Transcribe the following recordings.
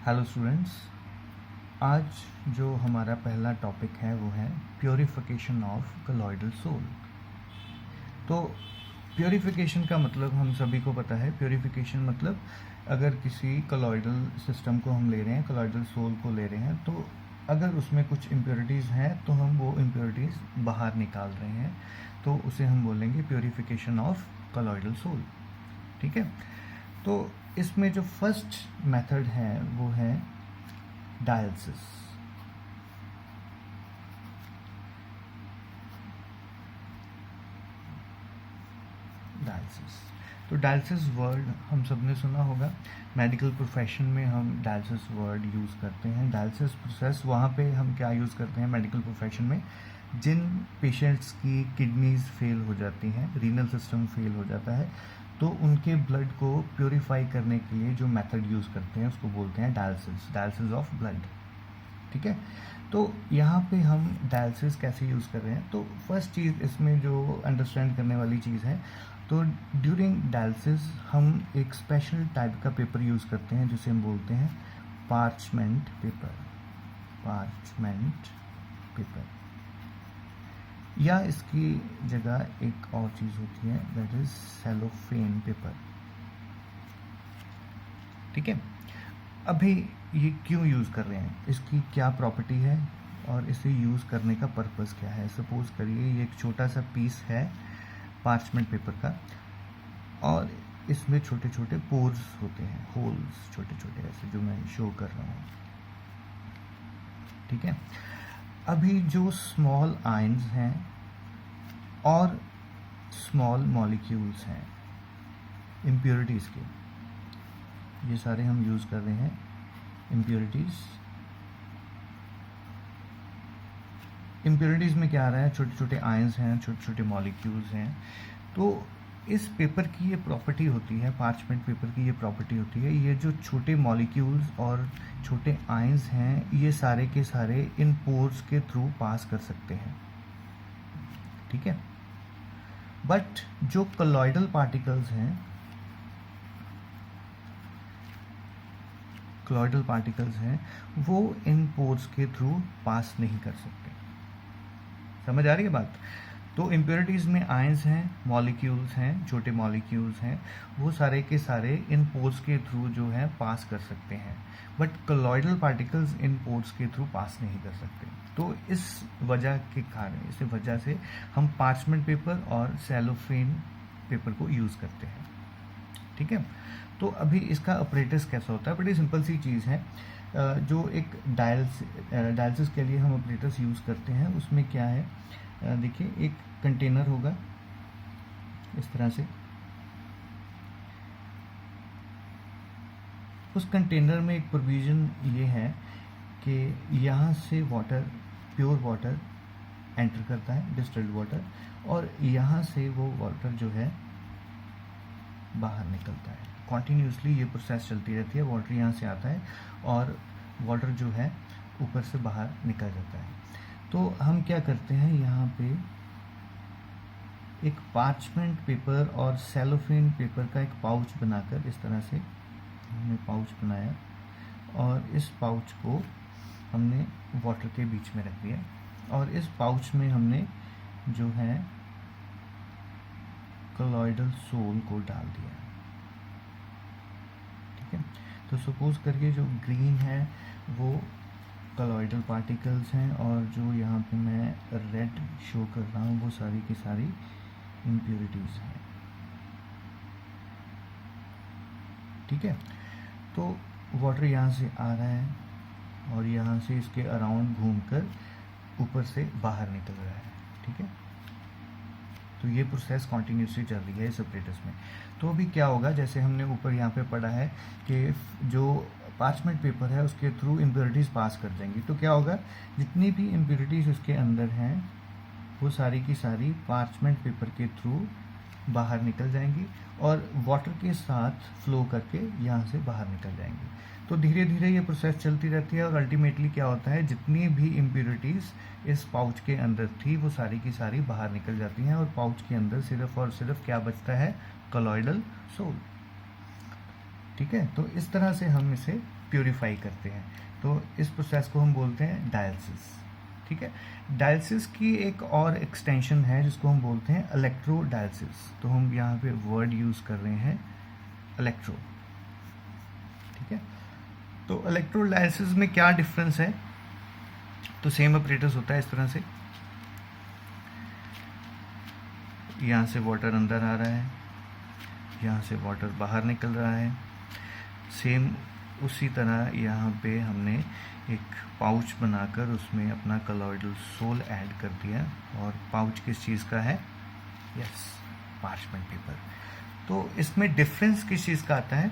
Hello students, आज जो हमारा पहला टॉपिक है वो है प्योरीफिकेशन ऑफ कॉलॉइडल सोल। तो प्योरीफिकेशन का मतलब हम सभी को पता है। प्योरीफिकेशन मतलब अगर किसी कॉलॉइडल सिस्टम को हम ले रहे हैं, कॉलॉइडल सोल को ले रहे हैं, तो अगर उसमें कुछ इम्प्योरिटीज़ हैं तो हम वो इम्प्योरिटीज़ बाहर निकाल रहे हैं, तो उसे हम बोलेंगे प्योरीफिकेशन ऑफ कॉलॉइडल सोल। ठीक है। तो इसमें जो फर्स्ट मेथड है वो है डायलिसिस। तो डायलिसिस वर्ड हम सब ने सुना होगा। मेडिकल प्रोफेशन में हम डायलिसिस वर्ड यूज़ करते हैं। डायलिसिस प्रोसेस वहाँ पे हम क्या यूज़ करते हैं मेडिकल प्रोफेशन में, जिन पेशेंट्स की किडनीज फेल हो जाती हैं, रीनल सिस्टम फेल हो जाता है, तो उनके ब्लड को प्योरीफाई करने के लिए जो मेथड यूज़ करते हैं उसको बोलते हैं डायलिसिस ऑफ ब्लड। ठीक है। तो यहाँ पे हम डायलिसिस कैसे यूज़ कर रहे हैं, तो फर्स्ट चीज़ इसमें जो अंडरस्टैंड करने वाली चीज़ है, तो ड्यूरिंग डायलिसिस हम एक स्पेशल टाइप का पेपर यूज़ करते हैं जिसे हम बोलते हैं पार्चमेंट पेपर, या इसकी जगह एक और चीज़ होती है, दैट इज सेलोफेन पेपर। ठीक है। अभी ये क्यों यूज़ कर रहे हैं, इसकी क्या प्रॉपर्टी है और इसे यूज़ करने का पर्पस क्या है। सपोज करिए ये एक छोटा सा पीस है पार्चमेंट पेपर का, और इसमें छोटे छोटे पोर्स होते हैं, होल्स छोटे छोटे, ऐसे जो मैं शो कर रहा हूँ। ठीक है। अभी जो स्मॉल आयंस हैं और स्मॉल मॉलिक्यूल्स हैं इम्प्योरिटीज़ के, ये सारे हम यूज़ कर रहे हैं इम्प्योरिटीज़ में क्या आ रहा है, छोटे छोटे आयंस हैं, छोटे छोटे मॉलिक्यूल्स हैं। तो इस पेपर की ये प्रॉपर्टी होती है, पार्चमेंट पेपर की ये प्रॉपर्टी होती है, ये जो छोटे मॉलिक्यूल्स और छोटे आयंस हैं ये सारे के सारे इन पोर्स के थ्रू पास कर सकते हैं। ठीक है। बट जो कॉलॉइडल पार्टिकल्स हैं वो इन पोर्स के थ्रू पास नहीं कर सकते। समझ आ रही है बात। तो इम्प्योरिटीज़ में आयंस हैं, मॉलिक्यूल्स हैं, छोटे मॉलिक्यूल्स हैं, वो सारे के सारे इन पोर्स के थ्रू जो है पास कर सकते हैं, but colloidal particles in pores के थ्रू पास नहीं कर सकते। तो इस वजह के कारण, इस वजह से हम पार्चमेंट पेपर और सेलोफेन पेपर को यूज़ करते हैं। ठीक है। तो अभी इसका ऑपरेटर्स कैसा होता है, बड़ी सिंपल सी चीज़ है। जो एक डायलिसिस के लिए हम ऑपरेटर्स यूज़ करते हैं उसमें क्या है, देखिए एक कंटेनर होगा इस तरह से, उस कंटेनर में एक प्रोविज़न ये है कि यहाँ से वाटर, प्योर वाटर एंटर करता है, डिस्टिल्ड वाटर, और यहाँ से वो वाटर जो है बाहर निकलता है। कॉन्टीन्यूसली ये प्रोसेस चलती रहती है। वाटर यहाँ से आता है और वाटर जो है ऊपर से बाहर निकल जाता है। तो हम क्या करते हैं, यहाँ पे एक पार्चमेंट पेपर और सेलोफेन पेपर का एक पाउच बनाकर, इस तरह से हमने पाउच बनाया और इस पाउच को हमने वाटर के बीच में रख दिया, और इस पाउच में हमने जो है कॉलॉइडल सोल को डाल दिया। ठीक है। तो सपोज करिए जो ग्रीन है वो कॉलॉइडल पार्टिकल्स हैं, और जो यहाँ पे मैं रेड शो कर रहा हूँ वो सारी की सारी इम्प्योरिटीज़ हैं। ठीक है। तो वाटर यहाँ से आ रहा है और यहाँ से इसके अराउंड घूमकर ऊपर से बाहर निकल रहा है। ठीक है। तो ये प्रोसेस कॉन्टीन्यूसली चल रही है इस ऑपरेटर्स में। तो अभी क्या होगा, जैसे हमने ऊपर यहाँ पे पढ़ा है कि जो पार्चमेंट पेपर है उसके थ्रू इम्प्योरिटीज़ पास कर जाएंगी, तो क्या होगा, जितनी भी इम्प्योरिटीज़ उसके अंदर हैं वो सारी की सारी पार्चमेंट पेपर के थ्रू बाहर निकल जाएंगी और वाटर के साथ फ्लो करके यहाँ से बाहर निकल जाएंगी। तो धीरे धीरे ये प्रोसेस चलती रहती है और अल्टीमेटली क्या होता है, जितनी भी इम्प्योरिटीज़ इस पाउच के अंदर थी वो सारी की सारी बाहर निकल जाती हैं, और पाउच के अंदर सिर्फ और सिर्फ क्या बचता है, कॉलॉइडल सोल। ठीक है। तो इस तरह से हम इसे प्योरीफाई करते हैं। तो इस प्रोसेस को हम बोलते हैं डायलिसिस। ठीक है, डायलिसिस की एक और एक्सटेंशन है जिसको हम बोलते हैं इलेक्ट्रोडायलिसिस। तो हम यहाँ पे वर्ड यूज़ कर रहे हैं इलेक्ट्रो। ठीक है, तो इलेक्ट्रोडायलिसिस में क्या डिफरेंस है? तो सेम ऑपरेटर्स होता है इस तरह से, यहाँ से वाटर अंदर आ रहा है, यहाँ से वाटर बाहर निकल रहा है। सेम उसी तरह यहाँ पे हमने एक पाउच बनाकर उसमें अपना कॉलॉइडल सोल ऐड कर दिया, और पाउच किस चीज़ का है? Yes, parchment paper. तो इसमें डिफरेंस किस चीज़ का आता है?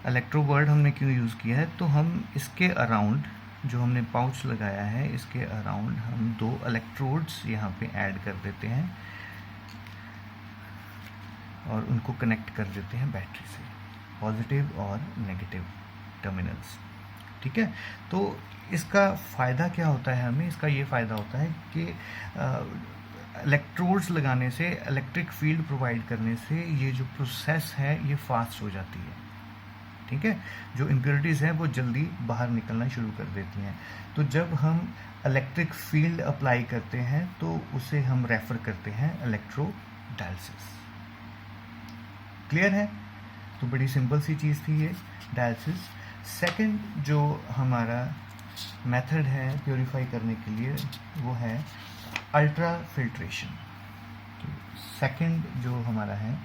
इलेक्ट्रो वर्ड हमने क्यों यूज़ किया है? तो हम इसके अराउंड जो हमने पाउच लगाया है, इसके अराउंड हम 2 इलेक्ट्रोड्स यहाँ पे ऐड कर देते हैं और उनको कनेक्ट कर देते हैं बैटरी से, पॉजिटिव और नेगेटिव टर्मिनल्स। ठीक है, तो इसका फ़ायदा क्या होता है हमें? इसका ये फ़ायदा होता है कि इलेक्ट्रोड्स लगाने से, इलेक्ट्रिक फील्ड प्रोवाइड करने से ये जो प्रोसेस है ये फास्ट हो जाती है। ठीक है, जो इम्प्योरिटीज़ हैं वो जल्दी बाहर निकलना शुरू कर देती हैं। तो जब हम इलेक्ट्रिक फील्ड अप्लाई करते हैं तो उसे हम रेफ़र करते हैं इलेक्ट्रोडायलिसिस। क्लियर है? तो बड़ी सिंपल सी चीज़ थी ये डायलिसिस। सेकंड जो हमारा मेथड है प्योरीफाई करने के लिए वो है अल्ट्रा फिल्ट्रेशन। तो सेकंड जो हमारा है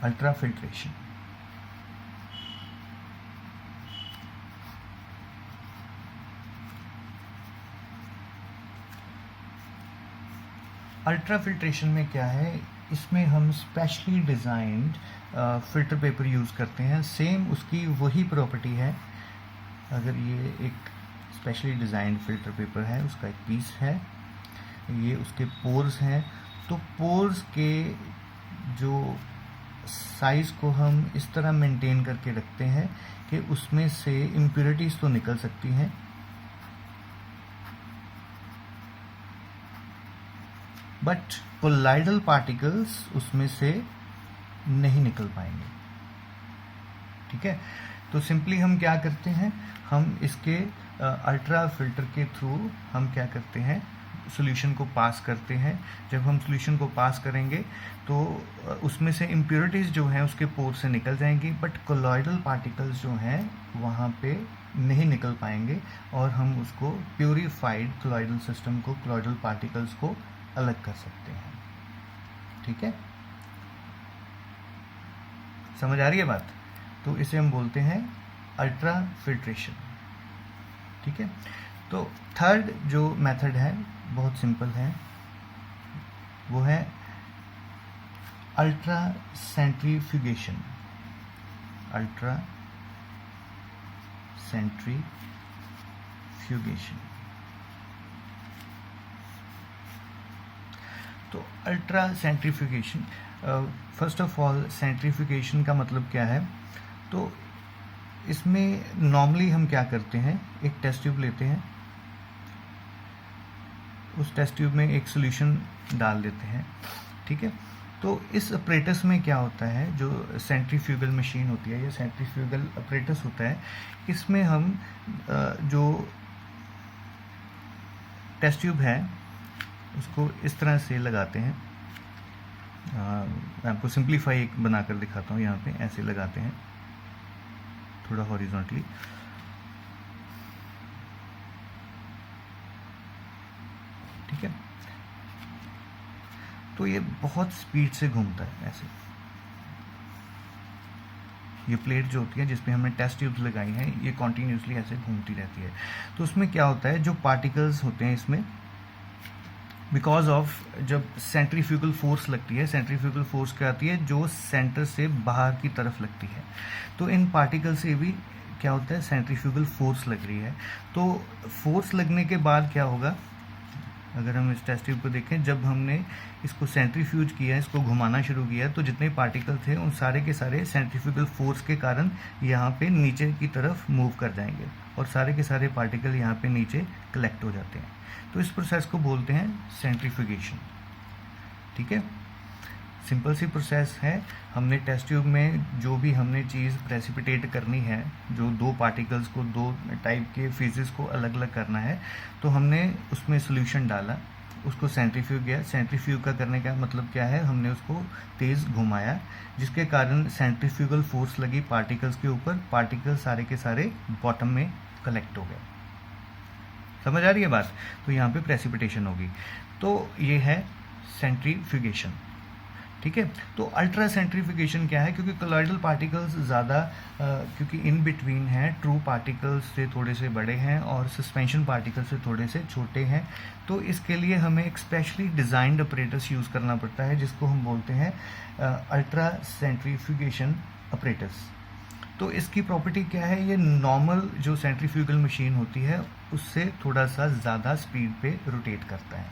अल्ट्रा फिल्ट्रेशन। अल्ट्रा फिल्ट्रेशन में क्या है? इसमें हम specially designed filter paper use करते हैं। सेम उसकी वही प्रॉपर्टी है। अगर ये एक स्पेशली डिज़ाइंड फ़िल्टर पेपर है, उसका एक पीस है, ये उसके पोर्स हैं, तो पोर्स के जो साइज़ को हम इस तरह मेंटेन करके रखते हैं कि उसमें से इम्प्योरिटीज़ तो निकल सकती हैं, बट कोलाइडल पार्टिकल्स उसमें से नहीं निकल पाएंगे। ठीक है, तो सिंपली हम क्या करते हैं, हम इसके अल्ट्रा फिल्टर के थ्रू हम क्या करते हैं, सॉल्यूशन को पास करते हैं। जब हम सॉल्यूशन को पास करेंगे तो उसमें से इम्प्योरिटीज़ जो हैं उसके पोर से निकल जाएंगी, बट कोलॉइडल पार्टिकल्स जो हैं वहाँ पे नहीं निकल पाएंगे, और हम उसको प्योरीफाइड कोलॉइडल सिस्टम को, कोलॉइडल पार्टिकल्स को अलग कर सकते हैं। ठीक है, समझ आ रही है बात? तो इसे हम बोलते हैं अल्ट्रा फिल्ट्रेशन। ठीक है, तो थर्ड जो मेथड है बहुत सिंपल है, वो है अल्ट्रा सेंट्रीफ्यूगेशन। Ultra centrifugation. तो ultra centrifugation, first of all centrifugation का मतलब क्या है? तो इसमें नॉर्मली हम क्या करते हैं, एक टेस्ट ट्यूब लेते हैं, उस टेस्ट ट्यूब में एक सॉल्यूशन डाल देते हैं। ठीक है, तो इस अपरेटस में क्या होता है, जो सेंट्रीफ्यूगल मशीन होती है या सेंट्रीफ्यूगल अपरेटस होता है, इसमें हम जो टेस्ट ट्यूब है उसको इस तरह से लगाते हैं। मैं आपको सिंप्लीफाई एक बनाकर दिखाता हूँ। यहाँ पे ऐसे लगाते हैं, थोड़ा हॉरिजॉन्टली। ठीक है, तो ये बहुत स्पीड से घूमता है ऐसे। ये प्लेट जो होती है जिसपे हमने टेस्ट ट्यूब्स लगाई हैं, ये कॉन्टीन्यूसली ऐसे घूमती रहती है। तो उसमें क्या होता है, जो पार्टिकल्स होते हैं इसमें, बिकॉज ऑफ जब सेंट्रीफ्यूगल फोर्स लगती है, सेंट्रीफ्यूगल फोर्स क्या आती है, जो सेंटर से बाहर की तरफ लगती है, तो इन पार्टिकल से भी क्या होता है, सेंट्रीफ्यूगल फोर्स लग रही है। तो फोर्स लगने के बाद क्या होगा, अगर हम इस टेस्ट ट्यूब को देखें, जब हमने इसको सेंट्रीफ्यूज किया, इसको घुमाना शुरू किया, तो जितने पार्टिकल थे उन सारे के सारे सेंट्रीफ्यूगल फोर्स के कारण यहाँ पे नीचे की तरफ मूव कर जाएंगे, और सारे के सारे पार्टिकल यहाँ पे नीचे कलेक्ट हो जाते हैं। तो इस प्रोसेस को बोलते हैं सेंट्रीफ्यूगेशन। ठीक है, सिंपल सी प्रोसेस है। हमने टेस्ट ट्यूब में जो भी हमने चीज़ प्रेसिपिटेट करनी है, जो दो पार्टिकल्स को, दो टाइप के फेजेस को अलग अलग करना है, तो हमने उसमें सोल्यूशन डाला, उसको सेंट्रीफ्यूग किया। सेंट्रीफ्यूग का करने का मतलब क्या है, हमने उसको तेज़ घुमाया, जिसके कारण सेंट्रीफ्यूगल फोर्स लगी पार्टिकल्स के ऊपर, पार्टिकल्स सारे के सारे बॉटम में कलेक्ट हो गए। समझ आ रही है बात? तो यहाँ पे प्रेसिपिटेशन होगी। तो ये है सेंट्रीफ्यूगेशन, ठीक है। तो अल्ट्रा सेंट्रीफ्यूगेशन क्या है, क्योंकि कोलॉइडल पार्टिकल्स ज़्यादा क्योंकि इन बिटवीन हैं, ट्रू पार्टिकल्स से थोड़े से बड़े हैं और सस्पेंशन पार्टिकल्स से थोड़े से छोटे हैं, तो इसके लिए हमें एक स्पेशली डिज़ाइंड अपरेटस यूज़ करना पड़ता है, जिसको हम बोलते हैं अल्ट्रा सेंट्रीफ्यूगेशन अपरेटस। तो इसकी प्रॉपर्टी क्या है, ये नॉर्मल जो सेंट्रीफ्यूगल मशीन होती है उससे थोड़ा सा ज़्यादा स्पीड पे रोटेट करता है,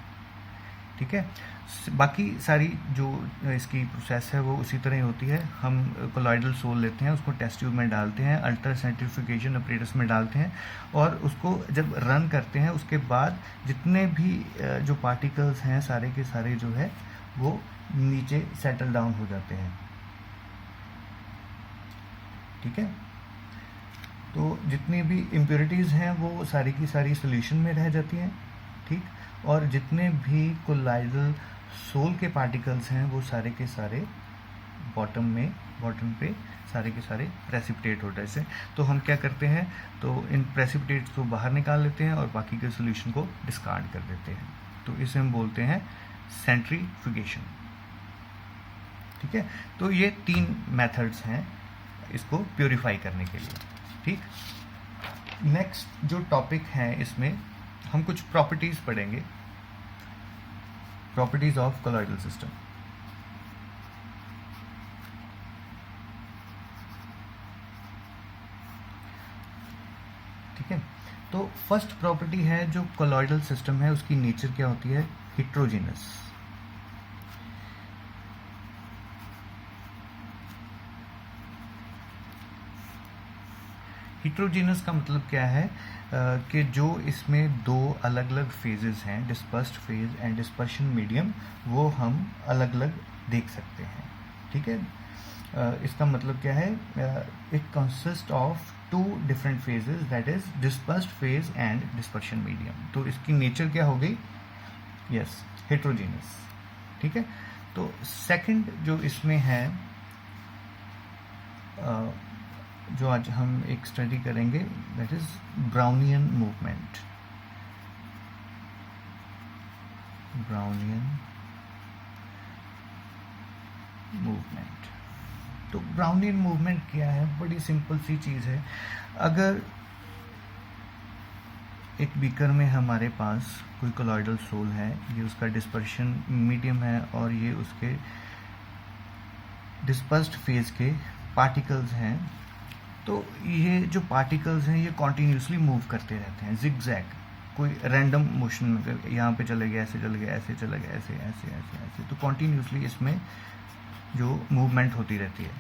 ठीक है। बाकी सारी जो इसकी प्रोसेस है वो उसी तरह ही होती है। हम कोलॉइडल सोल लेते हैं, उसको टेस्ट ट्यूब में डालते हैं, अल्ट्रा सेंट्रीफ्यूगेशन अपरेटस में डालते हैं, और उसको जब रन करते हैं उसके बाद जितने भी जो पार्टिकल्स हैं सारे के सारे जो है वो नीचे सेटल डाउन हो जाते हैं, ठीक है। तो जितनी भी इम्प्योरिटीज़ हैं वो सारी की सारी सोल्यूशन में रह जाती हैं, ठीक। और जितने भी कोलॉइडल सोल के पार्टिकल्स हैं वो सारे के सारे बॉटम पे सारे के सारे प्रेसिपिटेट हो जाते हैं। तो हम क्या करते हैं, तो इन प्रेसिपिटेट्स को बाहर निकाल लेते हैं और बाकी के सोल्यूशन को डिस्कार्ड कर देते हैं। तो इसे हम बोलते हैं सेंट्रीफ्यूगेशन, ठीक है। तो ये 3 मेथड्स हैं इसको प्योरीफाई करने के लिए, ठीक। नेक्स्ट जो टॉपिक है इसमें हम कुछ प्रॉपर्टीज पढ़ेंगे, प्रॉपर्टीज ऑफ कोलॉइडल सिस्टम। ठीक है। तो फर्स्ट प्रॉपर्टी है जो कोलॉइडल सिस्टम है उसकी नेचर क्या होती है, हिट्रोजीनस। हिट्रोजीनस का मतलब क्या है कि जो इसमें दो अलग अलग फेजेस हैं, dispersed phase and dispersion medium, वो हम अलग अलग देख सकते हैं, ठीक है। इसका मतलब क्या है, it consist of 2 different phases, that is dispersed phase and dispersion medium. तो इसकी नेचर क्या हो गई, यस, हिट्रोजीनस, ठीक है। तो सेकंड जो इसमें है जो आज हम एक स्टडी करेंगे, that is Brownian movement. Brownian movement. तो ब्राउनियन मूवमेंट क्या है, बड़ी सिंपल सी चीज़ है। अगर एक बीकर में हमारे पास कोई कोलॉइडल सोल है, ये उसका डिस्पर्शन मीडियम है और ये उसके डिस्पर्स्ड फेज के पार्टिकल्स हैं, तो ये जो पार्टिकल्स हैं ये कॉन्टीन्यूसली मूव करते रहते हैं, जिगजैग, कोई रैंडम मोशन में, यहाँ पे चले गए, ऐसे चले गए, ऐसे चले गए, ऐसे ऐसे ऐसे ऐसे, तो कॉन्टीन्यूसली इसमें जो मूवमेंट होती रहती है।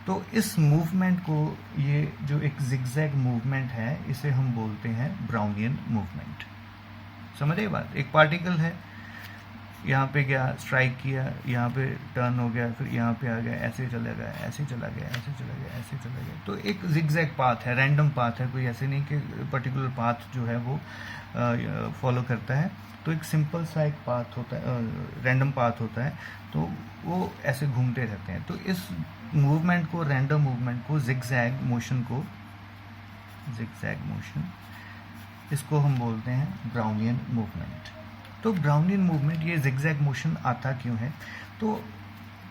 तो इस मूवमेंट को, ये जो एक जिगजैग मूवमेंट है, इसे हम बोलते हैं ब्राउनियन मूवमेंट। समझ आए बात? एक पार्टिकल है, यहाँ पे गया, स्ट्राइक किया, यहाँ पे टर्न हो गया, फिर यहाँ पे आ गया, ऐसे चला गया, ऐसे चला गया, ऐसे चला गया, ऐसे चला गया। तो एक जिगजैग पाथ है, रैंडम पाथ है, कोई ऐसे नहीं कि पर्टिकुलर पाथ जो है वो फॉलो करता है। तो एक सिंपल सा एक पाथ होता है, रैंडम पाथ होता है, तो वो ऐसे घूमते रहते हैं। तो इस मूवमेंट को, रैंडम मूवमेंट को, जिगजैग मोशन को, जिगजैग मोशन, इसको हम बोलते हैं ब्राउनियन मूवमेंट। तो ब्राउनियन मूवमेंट, ये जिगजैग मोशन आता क्यों है, तो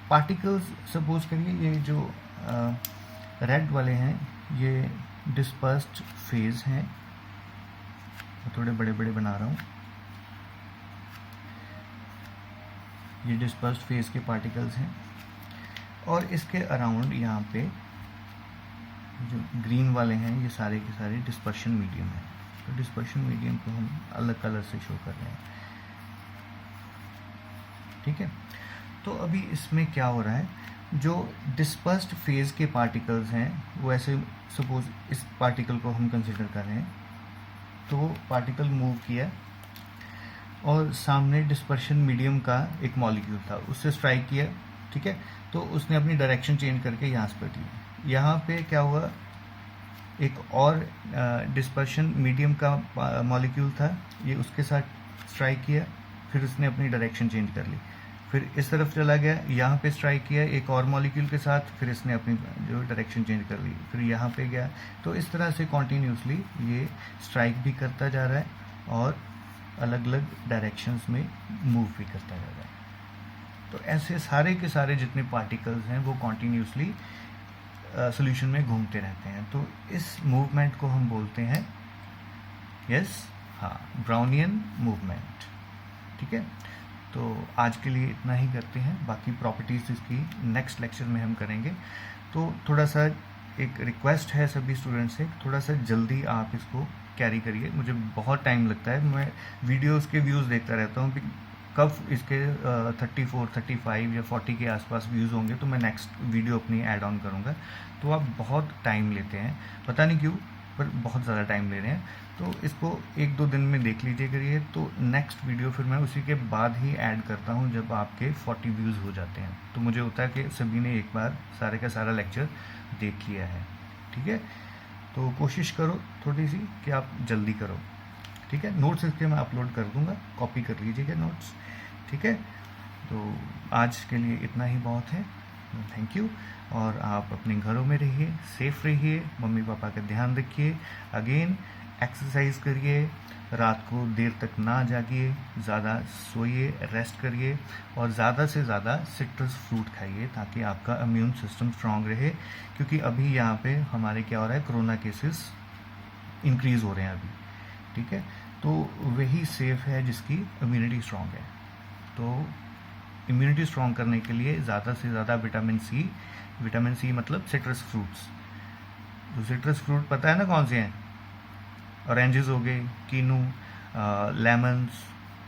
पार्टिकल्स, सपोज करिए ये जो रेड वाले हैं ये डिस्पर्स्ड फेज हैं, मैं थोड़े बड़े बड़े बना रहा हूँ, ये डिस्पर्स्ड फेज के पार्टिकल्स हैं, और इसके अराउंड यहाँ पे जो ग्रीन वाले हैं ये सारे के सारे डिस्पर्शन मीडियम है। तो डिस्पर्शन मीडियम को हम अलग कलर से शो कर रहे हैं, ठीक है। तो अभी इसमें क्या हो रहा है, जो डिस्पर्स्ड फेज के पार्टिकल्स हैं वो ऐसे, सपोज इस पार्टिकल को हम कंसिडर कर रहे हैं, तो वो पार्टिकल मूव किया और सामने डिस्पर्शन मीडियम का एक मॉलिक्यूल था, उससे स्ट्राइक किया, ठीक है। तो उसने अपनी डायरेक्शन चेंज करके यहाँ से पलटी। यहाँ पे क्या हुआ, एक और डिस्पर्शन मीडियम का मॉलिक्यूल था, ये उसके साथ स्ट्राइक किया, फिर उसने अपनी डायरेक्शन चेंज कर ली, फिर इस तरफ चला गया, यहाँ पे स्ट्राइक किया एक और मॉलिक्यूल के साथ, फिर इसने अपनी जो डायरेक्शन चेंज कर ली, फिर यहाँ पे गया। तो इस तरह से कॉन्टीन्यूसली ये स्ट्राइक भी करता जा रहा है और अलग अलग डायरेक्शंस में मूव भी करता जा रहा है। तो ऐसे सारे के सारे जितने पार्टिकल्स हैं वो कॉन्टीन्यूसली सॉल्यूशन में घूमते रहते हैं। तो इस मूवमेंट को हम बोलते हैं ब्राउनियन मूवमेंट। ठीक है, तो आज के लिए इतना ही करते हैं, बाकी प्रॉपर्टीज़ इसकी नेक्स्ट लेक्चर में हम करेंगे। तो थोड़ा सा एक रिक्वेस्ट है सभी स्टूडेंट्स से, थोड़ा सा जल्दी आप इसको कैरी करिए। मुझे बहुत टाइम लगता है, मैं वीडियोस के व्यूज़ देखता रहता हूँ, कब इसके 34, 35 या 40 के आसपास व्यूज़ होंगे तो मैं नेक्स्ट वीडियो अपनी ऐड ऑन करूँगा। तो आप बहुत टाइम लेते हैं, पता नहीं क्यों, पर बहुत ज़्यादा टाइम ले रहे हैं। तो इसको 1-2 दिन में देख लीजिए करिए, तो नेक्स्ट वीडियो फिर मैं उसी के बाद ही ऐड करता हूँ जब आपके 40 व्यूज़ हो जाते हैं। तो मुझे होता है कि सभी ने एक बार सारे का सारा लेक्चर देख लिया है। ठीक है, तो कोशिश करो थोड़ी सी कि आप जल्दी करो। ठीक है, नोट्स इसके मैं अपलोड कर दूंगा, कॉपी कर लीजिएगा नोट्स। ठीक है, तो आज के लिए इतना ही बहुत है। थैंक यू, और आप अपने घरों में रहिए, सेफ रहिए, मम्मी पापा का ध्यान रखिए, अगेन एक्सरसाइज करिए, रात को देर तक ना जागिए, ज़्यादा सोइए, रेस्ट करिए, और ज़्यादा से ज़्यादा सिट्रस फ्रूट खाइए ताकि आपका इम्यून सिस्टम स्ट्रांग रहे। क्योंकि अभी यहाँ पे हमारे क्या हो रहा है, कोरोना केसेस इंक्रीज़ हो रहे हैं अभी। ठीक है, तो वही सेफ है जिसकी इम्यूनिटी स्ट्रांग है। तो इम्यूनिटी स्ट्रांग करने के लिए ज़्यादा से ज़्यादा विटामिन सी मतलब सिट्रस फ्रूट्स। तो सिट्रस फ्रूट पता है ना कौन से हैं, ऑरेंजेस हो गए, कीनू, लेमन्स,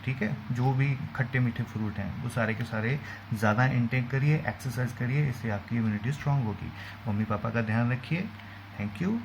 ठीक है, जो भी खट्टे मीठे फ्रूट हैं वो सारे के सारे ज़्यादा इंटेक करिए, एक्सरसाइज करिए, इससे आपकी इम्यूनिटी स्ट्रांग होगी। मम्मी पापा का ध्यान रखिए। Thank you.